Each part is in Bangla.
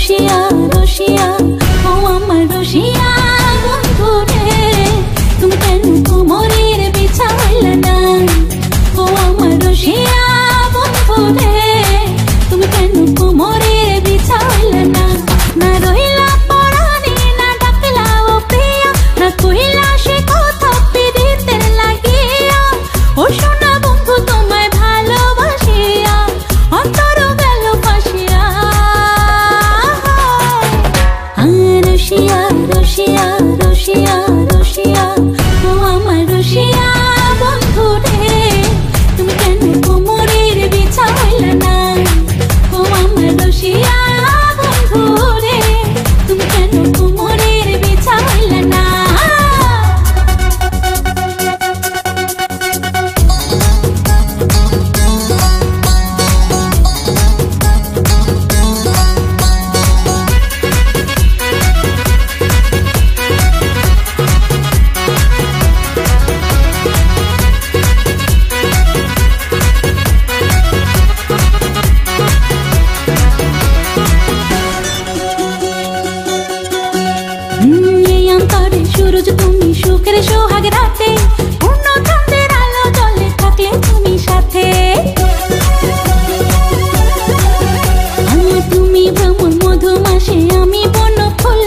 রসিয়া রসিয়া ও আমার রসিয়া বন্ধু রে তুমি কেন কোমরের বিছাইলে না ও আমার রসিয়া বন্ধু রে তুমি কেন কোমরের বিছাইলে না না রহিলা পরাণী না ডাকলা ও প্রিয়া না কহিলা সে কথা পিরিতের লাগিয়া ও সোনা বন্ধু তোমায় ভালোবাসিয়া অন্তর গেল ফাঁসিয়া রসিয়া রসিয়া রসিয়া রসিয়া ও আমার রসিয়া বন্ধু রে তুমি কেন কোমরের বিছাইলে না ও আমার রসিয়া বন্ধু রে তুমি কেন কোমরের বিছাইলে না সূরজ তুমি সুখের সোহাগ রাতে পূর্ণ চন্দ্রের আলো জলে থাকলে তুমি সাথে আমি তুমি ভ্রমণ মধুমাসে আমি বন ফুল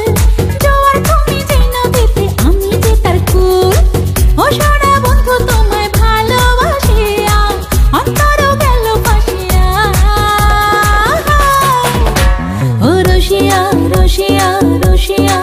জোয়ার তুমি যে নদীতে আমি যে তার কুল ও সোনা বন্ধু তোমায় ভালোবাসিয়া অন্তর গেল ফাঁসিয়া ও রসিয়া রসিয়া রসিয়া